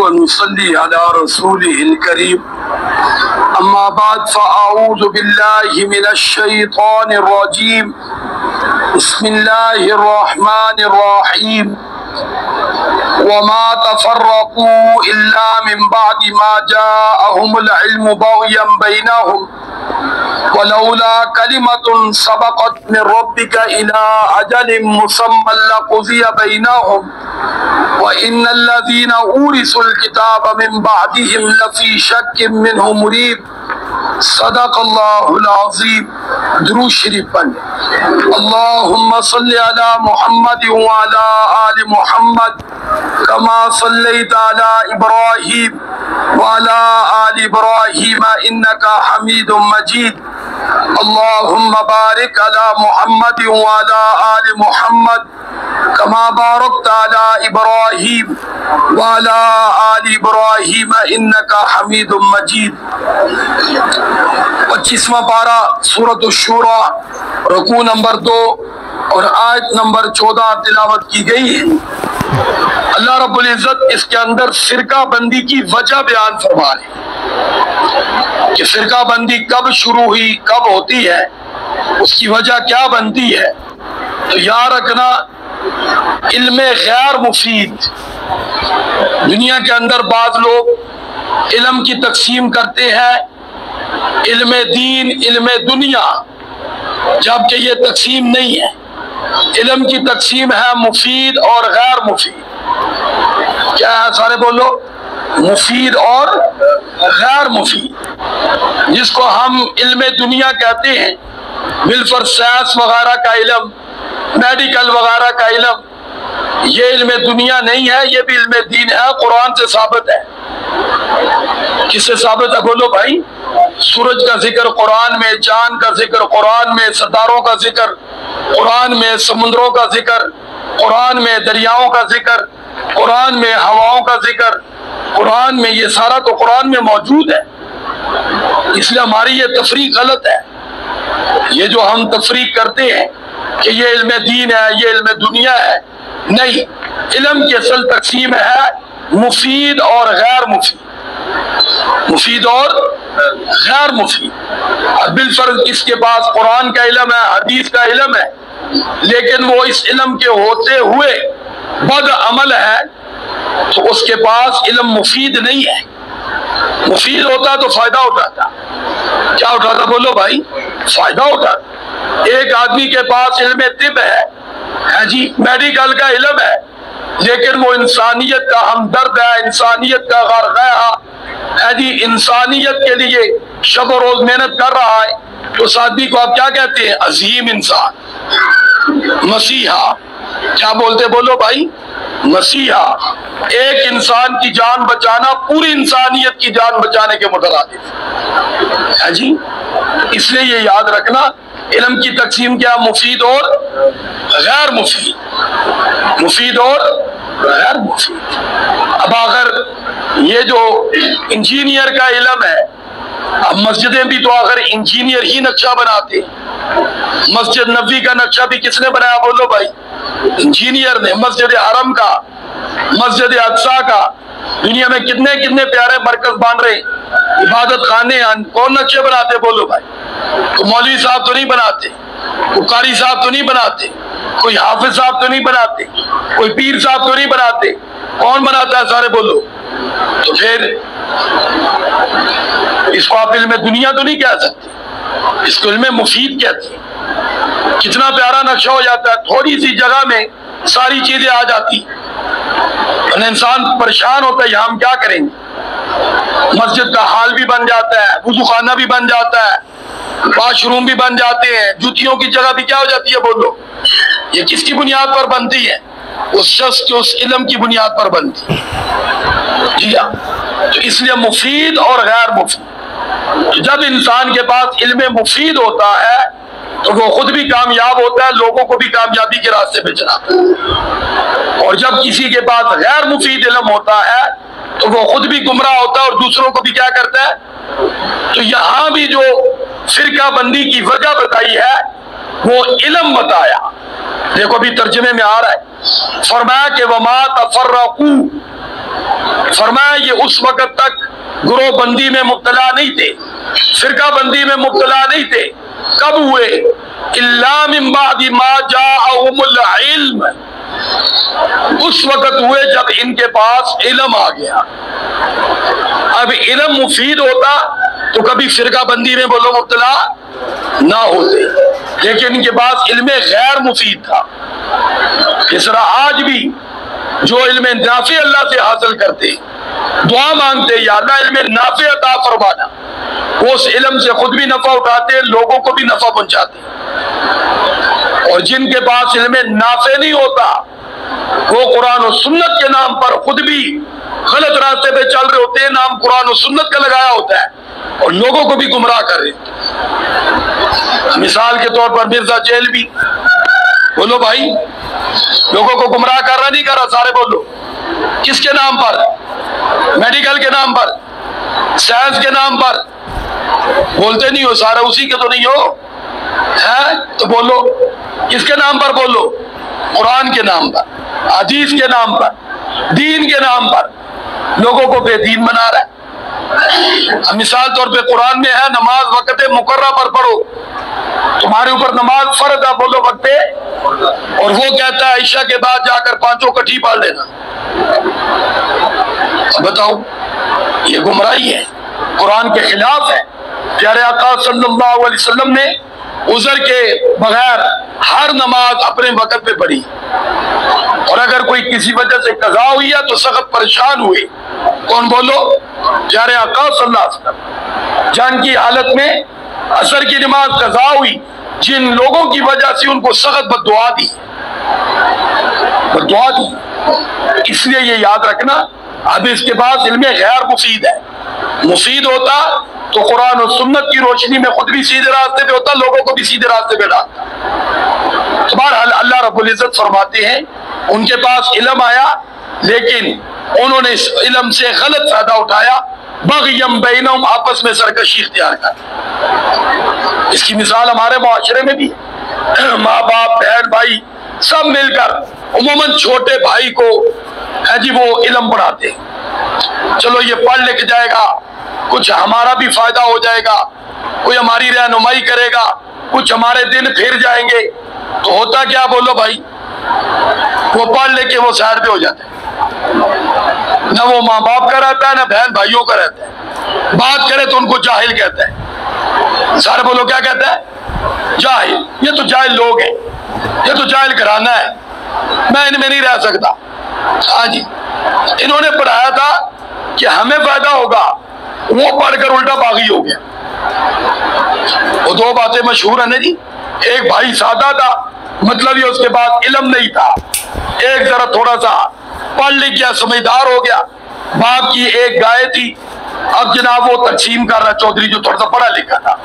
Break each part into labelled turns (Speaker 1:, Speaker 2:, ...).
Speaker 1: ونصلي على رسوله الكريم أما بعد فأعوذ بالله من الشيطان الرجيم بسم الله الرحمن الرحيم وما تفرقوا إلا من بعد ما جاءهم العلم بغيا بينهم ولولا كلمة سبقت من ربك إلى أجل مسمى لقضي بينهم وإن الذين أورثوا الكتاب من بعدهم لفي شك منه مريب صدق الله العظيم. درود شریف پڑھ اللهم صل على محمد وعلى آل محمد كما صليت على إبراهيم وعلى آل إبراهيم إنك حميد مجيد. اللهم بارك على محمد وعلى آل محمد كما باركت على إبراهيم وعلى آل إبراهيم إنك حميد مجيد. 25واں پارہ سورۃ الشورى رکوع نمبر 2 اور آیت نمبر 14 تلاوت کی گئی ہے. اللہ رب العزت اس کے اندر فرقہ بندی کی وجہ بیان فرما رہے ہیں کہ فرقہ بندی کب شروع ہوئی، کب ہوتی ہے، اس کی وجہ کیا بنتی ہے. تو یاد رکھنا علم غیر مفید، دنیا کے اندر بعض لوگ علم کی تقسیم کرتے ہیں علم دین، علم دنیا، جبکہ یہ تقسیم نہیں ہے. علم کی تقسیم ہے مفید اور غیر مفید. کیا ہے سارے بولو؟ مفید اور غیر مفید. جس کو ہم علم دنیا کہتے ہیں، بالفرض سائنس وغیرہ کا علم، میڈیکل وغیرہ کا علم، یہ علم دنیا نہیں ہے، یہ بھی علم دین ہے، قرآن سے ثابت ہے. کس سے ثابت ہے بولو بھائی؟ سورج کا ذکر قرآن میں، چاند کا ذکر قرآن میں، ستاروں کا ذکر قرآن میں، سمندروں کا ذکر قرآن میں، دریاؤں کا ذکر قرآن میں، ہواؤں کا ذکر قرآن میں. یہ سارا تو قرآن میں موجود ہے. اس لیے ہماری یہ تفریق غلط ہے. یہ جو ہم تفریق کرتے ہیں کہ یہ علم دین ہے، یہ علم دنیا ہے، نہیں. علم کی اصل تقسیم ہے مفید اور غیر مفید، مفید اور غیر مفید. اور بالفرض اس کے پاس قرآن کا علم ہے، حدیث کا علم ہے، لیکن وہ اس علم کے ہوتے ہوئے بد عمل ہے، تو اس کے پاس علم مفید نہیں ہے. مفید ہوتا تو فائدہ اٹھاتا. کیا اٹھاتا بولو بھائی؟ فائدہ اٹھاتا. ایک آدمی کے پاس علم طب ہے جی، میڈیکل کا علم ہے، لیکن وہ انسانیت کا ہمدرد ہے، انسانیت کا غرقہ ہے جی، انسانیت کے لیے شب و روز محنت کر رہا ہے. تو اس آدمی کو آپ کیا کہتے ہیں؟ عظیم انسان، مسیحا. کیا بولتے بولو بھائی؟ مسیحا. ایک انسان کی جان بچانا پوری انسانیت کی جان بچانے کے مترادف ہے جی. اس لیے یہ یاد رکھنا علم کی تقسیم کیا؟ مفید اور غیر مفید، مفید اور غیر مفید. اب اگر یہ جو انجینئر کا علم ہے، اب مسجدیں بھی تو اگر انجینئر ہی نقشہ بناتے، مسجد نبوی کا نقشہ بھی کس نے بنایا بولو بھائی؟ انجینئر نے. مسجد حرم کا، مسجد اقصی کا، دنیا میں کتنے کتنے پیارے مرکز بن رہے، عبادت خانے، کون نقشے بناتے بولو بھائی؟ کوئی مولوی صاحب تو نہیں بناتے، کوئی قاری صاحب تو نہیں بناتے، کوئی حافظ صاحب تو نہیں بناتے، کوئی پیر صاحب تو نہیں بناتے. کون بناتا ہے سارے بولو؟ تو پھر اس کو آپ علم دنیا تو نہیں کہہ سکتے، اس کو علم مفید کہتے ہیں. کتنا پیارا نقشہ ہو جاتا ہے، تھوڑی سی جگہ میں ساری چیزیں آ جاتی، انسان پریشان ہوتا ہے یہاں ہم کیا کریں گے. مسجد کا حال بھی بن جاتا ہے، وضو خانہ بھی بن جاتا ہے، واش روم بھی بن جاتے ہیں، جوتیوں کی جگہ بھی کیا ہو جاتی ہے بولو؟ یہ کس کی بنیاد پر بنتی ہے؟ اس شخص کے اس علم کی بنیاد پر بنتی ہے جی ہاں. تو اس لیے مفید اور غیر مفید. جب انسان کے پاس علم مفید ہوتا ہے تو وہ خود بھی کامیاب ہوتا ہے، لوگوں کو بھی کامیابی کے راستے پہ چلاتا ہے. اور جب کسی کے پاس غیر مفید علم ہوتا ہے تو وہ خود بھی گمراہ ہوتا ہے اور دوسروں کو بھی کیا کرتا ہے. تو یہاں بھی جو فرقہ بندی کی وجہ بتائی ہے وہ علم بتایا. دیکھو بھی ترجمے میں آ رہا ہے، فرمایا کہ وما تفرقوا، فرمایا یہ اس وقت تک گروہ بندی میں مبتلا نہیں تھے، فرقہ بندی میں مبتلا نہیں تھے، کب ہوئے؟ الا من بعد ما جاءهم العلم، اس وقت ہوئے جب ان کے پاس علم آ گیا۔ اب علم مفید ہوتا تو کبھی فرقہ بندی میں بولو مبتلا نہ ہوتے، لیکن ان کے پاس علم غیر مفید تھا۔ اس طرح آج بھی جو علم نافع اللہ سے حاصل کرتے، دعا مانگتے یا اللہ علم نافع عطا فرمانا، وہ اس علم سے خود بھی نفع اٹھاتے، لوگوں کو بھی نفع پہنچاتے۔ اور جن کے پاس علم نافع نہیں ہوتا، وہ قرآن و سنت کے نام پر خود بھی غلط راستے پہ چل رہے ہوتے ہیں، نام قرآن و سنت کا لگایا ہوتا ہے اور لوگوں کو بھی گمراہ کر رہے ہیں۔ مثال کے طور پر مرزا جیلوی، بولو بھائی، لوگوں کو گمراہ کر رہا نہیں کر رہا؟ سارے بولو۔ کس کے نام پر؟ میڈیکل کے نام پر، سائنس کے نام پر؟ بولتے نہیں ہو سارے، اسی کے تو نہیں ہو ہے تو بولو۔ کس کے نام پر بولو؟ قرآن کے نام پر، حدیث کے نام پر، دین کے نام پر لوگوں کو بے دین بنا رہا ہے۔ مثال طور پہ قرآن میں ہے نماز وقت مقررہ پر پڑھو، تمہارے اوپر نماز فرض ہے، بولو وقت، اور وہ کہتا ہے عشاء کے بعد جا کر پانچوں کٹھی پڑھ لینا۔ بتاؤ، یہ گمراہی ہے، قرآن کے خلاف ہے۔ پیارے آقا صلی اللہ علیہ وسلم نے عذر کے بغیر ہر نماز اپنے وقت پہ پڑھی، اور اگر کوئی کسی وجہ سے قضا ہوئی ہے تو سخت پریشان ہوئے۔ کون بولو؟ پیارے آقا صلی اللہ علیہ وسلم۔ جنگ کی حالت میں عصر کی نماز قضا ہوئی، جن لوگوں کی وجہ سے ان کو سخت بددعا دی، بددعا دی۔ اس لیے یہ یاد رکھنا، اب اس کے بعد علم غیر مفید ہے۔ مفید ہوتا تو قرآن و سنت کی روشنی میں خود بھی سیدھے راستے پہ ہوتا، لوگوں کو بھی سیدھے راستے پہ ڈالتا۔ تو بہرحال اللہ رب العزت فرماتے ہیں ان کے پاس علم آیا، لیکن انہوں نے اس علم سے غلط فائدہ اٹھایا، بغیم بینہم، آپس میں سرکشی اختیار کر۔ اس کی مثال ہمارے معاشرے میں بھی ہے، ماں باپ، بہن بھائی سب مل کر عموماً چھوٹے بھائی کو ہے جی وہ علم پڑھاتے ہیں، چلو یہ پڑھ لکھ جائے گا، کچھ ہمارا بھی فائدہ ہو جائے گا، کوئی ہماری رہنمائی کرے گا، کچھ ہمارے دن پھر جائیں گے۔ تو ہوتا کیا بولو بھائی؟ وہ پڑھ لے کے وہ سائڈ پہ ہو جاتے ہیں، نہ وہ ماں باپ کا رہتا ہے نہ بہن بھائیوں کا رہتا ہے، بات کرے تو ان کو جاہل کہتا ہے۔ سارے بولو کیا کہتا ہے؟ جاہل۔ یہ تو جاہل لوگ ہیں، یہ تو جاہل گھرانہ ہے، میں ان میں نہیں رہ سکتا۔ ہاں جی، انہوں نے پڑھایا تھا کہ ہمیں فائدہ ہوگا، وہ پڑھ کر الٹا باغی ہو گیا۔ وہ دو باتیں مشہور ہیں نا جی، ایک بھائی سادہ تھا، مطلب یہ اس کے پاس علم نہیں تھا، ایک ذرا تھوڑا سا پڑھ لکھ گیا، سمجھدار ہو گیا۔ باپ کی ایک گائے تھی، اب جناب وہ تقسیم کر رہا ہے، چودھری جو تھوڑا سا پڑھا لکھا تھا،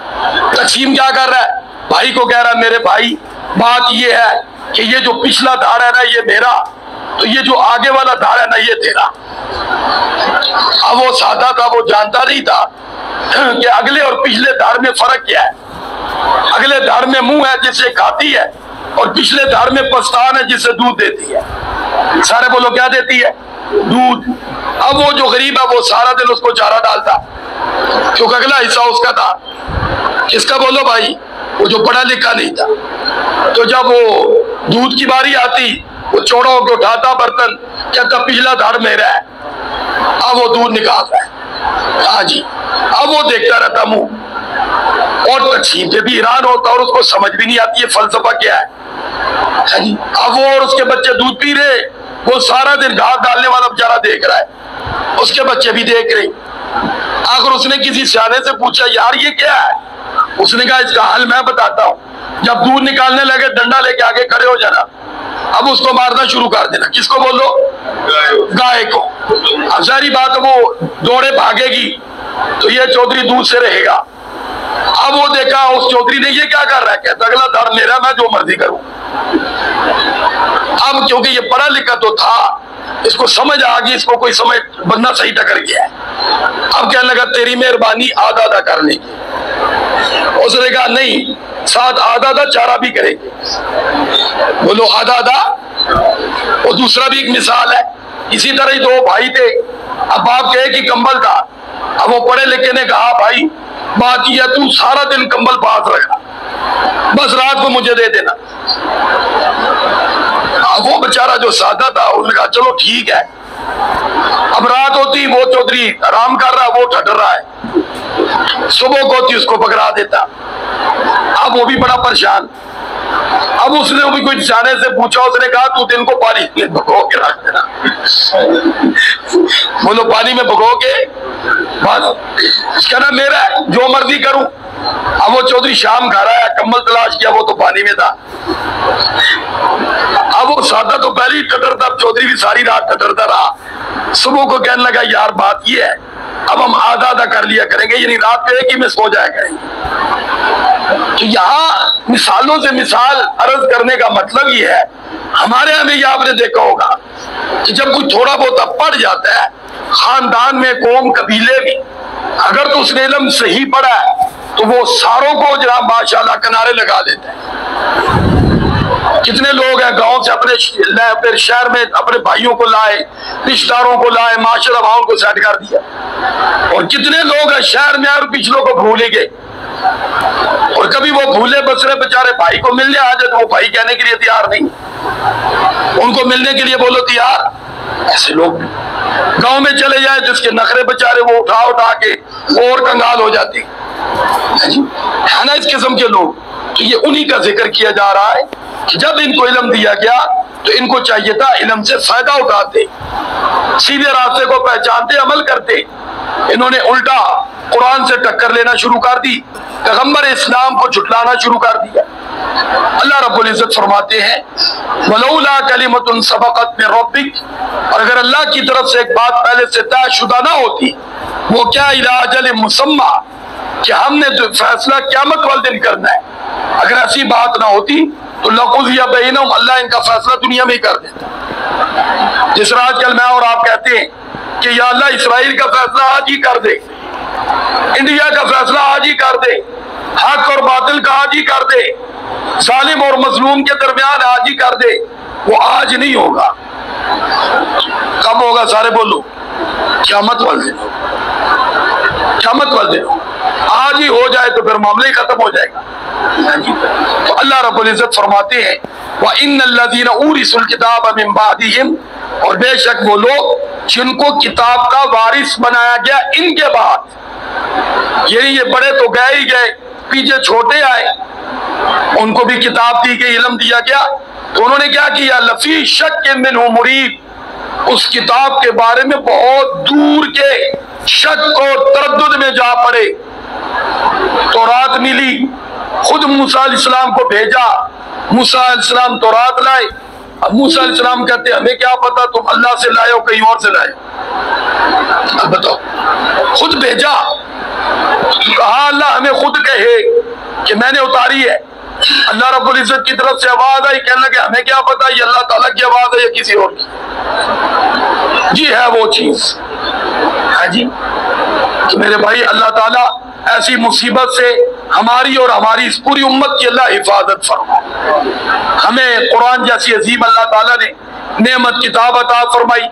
Speaker 1: تقسیم کیا کر رہا ہے؟ بھائی کو کہہ رہا ہے میرے بھائی بات یہ ہے کہ یہ جو پچھلا دھار ہے نا یہ میرا، تو یہ جو آگے والا دھار ہے نا یہ تیرا۔ اب وہ سادہ تھا، وہ جانتا نہیں تھا کہ اگلے اور پچھلے دھار میں فرق کیا ہے۔ اگلے دھار میں منہ ہے جس سے کھاتی ہے، اور پچھلے دھار میں پستان ہے جس سے دودھ دیتی ہے۔ سارے بولو کیا دیتی ہے؟ دودھ۔ اب وہ جو غریب ہے وہ سارا دن اس کو چارہ ڈالتا، کیونکہ اگلا حصہ اس کا تھا۔ کس کا بولو بھائی؟ وہ جو پڑھا لکھا نہیں تھا۔ تو جب وہ دودھ کی باری آتی، وہ چوڑا ہو کے اٹھاتا برتن، کہتا پچھلا دھار میرا ہے۔ اب وہ دودھ نکالتا ہے، ہاں جی، اب وہ دیکھتا رہتا منہ، اور تقسیم پہ بھی حیران ہوتا، اور اس کو سمجھ بھی نہیں آتی یہ فلسفہ کیا ہے۔ اب وہ اور اس کے بچے دودھ پی رہے، وہ سارا دن گھاس ڈالنے والا بیچارہ دیکھ رہا ہے، اس کے بچے بھی دیکھ رہے۔ آخر اس نے کسی سیانے سے پوچھا یار یہ کیا ہے؟ اس نے کہا اس کا حل میں بتاتا ہوں، جب دودھ نکالنے لگے ڈنڈا لے کے آگے کھڑے ہو جانا، اب اس کو مارنا شروع کر دینا۔ کس کو بولو؟ گائے کو۔ اب ظاہری بات وہ دوڑے بھاگے گی تو یہ چودھری دودھ سے رہے گا۔ اب وہ دیکھا اس چودھری نے یہ کیا کر رہا ہے، کہتا اگلا دھار میرا، میں جو مرضی کروں۔ اب کیونکہ یہ پڑھا لکھا تو تھا، اس کو سمجھ آ گئی، اس کو کوئی سمجھ بندہ صحیح ٹکر گیا ہے۔ اب کہنے لگا تیری مہربانی آدھا آدھا کرنے کی۔ اس نے کہا نہیں، ساتھ آدھا آدھا چارہ بھی کریں گے۔ بولو آدھا آدھا۔ اور دوسرا بھی ایک مثال ہے، اسی طرح ہی دو بھائی تھے، اب باپ کے ایک ہی کمبل تھا. اب وہ پڑھے لکھے نے کہا بھائی بات یہ تو سارا دن کمبل پاس رکھنا, بس رات کو مجھے دے دینا. وہ بیچارہ جو سادہ تھا اس نے کہا چلو ٹھیک ہے. اب رات ہوتی وہ چودھری آرام کر رہا, وہ ٹھٹر رہا ہے. صبح کو ہوتی اس کو پکڑا دیتا. اب وہ بھی بڑا پریشان. اب اس نے بھی کوئی جانے سے پوچھا, اس نے کہا تو دن کو پانی میں بھگو کے رکھ دینا. بولو پانی میں بھگو کے بس کہنا میرا ہے جو مرضی کروں. اب وہ چودھری شام کھا رہا ہے, کمبل تلاش کیا وہ تو پانی میں تھا. اب وہ سادہ تو پہلے ہی ٹٹرتا, اب چودھری بھی ساری رات ٹٹرتا رہا. صبح کو کہنے لگا یار بات یہ ہے اب ہم آدھا آدھا کر لیا کریں گے, یعنی رات کو ایک ہی میں سو جایا کریں گے. تو یہاں مثالوں سے مثال عرض کرنے کا مطلب یہ ہے, ہمارے یہاں بھی آپ نے دیکھا ہوگا کہ جب کوئی تھوڑا بہت پڑھ جاتا ہے خاندان میں, قوم قبیلے میں, اگر تو اس نے علم صحیح پڑھا ہے تو وہ ساروں کو جناب ماشاءاللہ کنارے لگا دیتے ہیں. کتنے لوگ ہیں گاؤں سے اپنے شہر میں اپنے بھائیوں کو لائے, رشتہ داروں کو لائے, معاشرہ بھاؤں کو سیٹ کر دیا. اور کتنے لوگ ہیں شہر میں اور پچھلوں کو بھول ہی گئے, اور کبھی وہ بھولے بسرے بیچارے بھائی کو ملنے آ جائے تو وہ بھائی کہنے کے لیے تیار نہیں, ان کو ملنے کے لیے بولو تیار. ایسے لوگ گاؤں میں چلے جائے جس کے نخرے بیچارے وہ اٹھا اٹھا کے اور کنگال ہو جاتی ہے نا, اس قسم کے لوگ. تو یہ انہی کا ذکر کیا جا رہا ہے کہ جب ان کو علم دیا گیا تو ان کو چاہیے تھا علم سے فائدہ اٹھاتے, سیدھے راستے کو پہچانتے, عمل کرتے. انہوں نے الٹا قرآن سے ٹکر لینا شروع کر دی, پیغمبر اسلام کو جھٹلانا شروع کر دیا. اللہ رب العزت فرماتے ہیں وَلَوْلَا كَلِمَةٌ سَبَقَتْ مِن رَبِّكَ, اور اگر اللہ کی طرف سے ایک بات پہلے سے طے شدہ نہ ہوتی, وہ کیا إِلَىٰ أَجَلٍ مُّسَمًّى, کہ ہم نے جو فیصلہ قیامت والے دن کرنا ہے, اگر ایسی بات نہ ہوتی تو لَقُضِيَ بَيْنَهُمْ, اللہ ان کا فیصلہ دنیا میں ہی کر دیتا. جس طرح آج کل میں اور آپ کہتے ہیں کہ یا اللہ اسرائیل کا فیصلہ آج ہی کر دے, انڈیا کا فیصلہ آج ہی کر دے, حق اور باطل کا آج ہی کر دے, ظالم اور مظلوم کے درمیان آج ہی کر دے, وہ آج نہیں ہوگا. کب ہوگا سارے بولو, قیامت والے دن. قیامت والے دن آج ہی ہو جائے تو پھر معاملہ ہی ختم ہو جائے گا. تو اللہ رب العزت فرماتے ہیں وَإِنَّ الَّذِينَ أُورِثُوا الْكِتَابَ مِن بَعْدِهِمْ, اور بے شک وہ لوگ جن کو کتاب کا وارث بنایا گیا ان کے بعد, یعنی یہ بڑے تو گئے ہی گئے, پیچھے چھوٹے آئے, ان کو بھی کتاب دی گئی, علم دیا گیا, تو انہوں نے کیا کیا لفی شک منہ مریب, اس کتاب کے بارے میں بہت دور کے شک اور تردد میں جا پڑے. تورات ملی, خود موسیٰ علیہ السلام کو بھیجا, موسیٰ علیہ السلام تورات لائے. اب موسیٰ علیہ السلام کہتے ہمیں کیا پتا تم اللہ سے لائے ہو کہیں اور سے لائے. اب بتاؤ, خود بھیجا, کہا اللہ ہمیں خود کہے کہ میں نے اتاری ہے. اللہ رب العزت کی طرف سے آواز آئی, کہنے لگے ہمیں کیا پتا یہ اللہ تعالیٰ کی آواز ہے یا کسی اور کی. جی ہے وہ چیز ہے جی. تو میرے بھائی اللہ تعالیٰ ایسی مصیبت سے ہماری اور ہماری اس پوری امت کی اللہ حفاظت فرمائے. ہمیں قرآن جیسی عظیم اللہ تعالیٰ نے نعمت کتاب عطا فرمائی,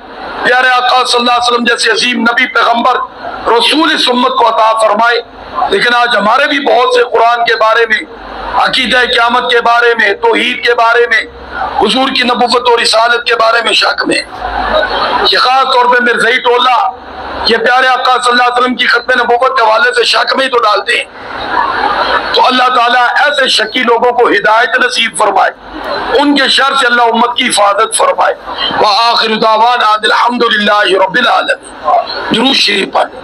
Speaker 1: پیارے آقا صلی اللہ علیہ وسلم جیسے عظیم نبی پیغمبر رسول اس امت کو عطا فرمائے. لیکن آج ہمارے بھی بہت سے قرآن کے بارے میں, عقیدہ قیامت کے بارے میں, توحید کے بارے میں, حضور کی نبوت اور رسالت کے بارے میں شک میں. یہ خاص طور پہ مرزائی ٹولہ یہ پیارے آقا صلی اللہ علیہ وسلم کی ختم نبوت کے حوالے سے شک میں ہی تو ڈالتے ہیں. تو اللہ تعالیٰ ایسے شکی لوگوں کو ہدایت نصیب فرمائے, ان کے شر سے اللہ امت کی حفاظت فرمائے. وآخر دعوانا الحمدللہ رب العالمین. درود شریف پڑھیں.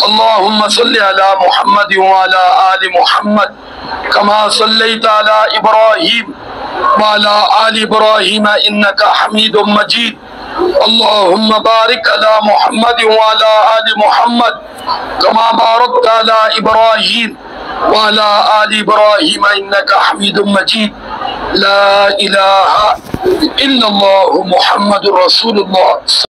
Speaker 1: اللہم صلی علی محمد وعلی آل محمد کما صلیت علی ابراہیم وعلی آل ابراہیم انکا حمید مجید. اللہم بارک علی محمد وعلی آل محمد کما بارکت علی ابراہیم وعلی آل ابراہیم انکا حمید مجید. لا الہ الا اللہ محمد رسول اللہ.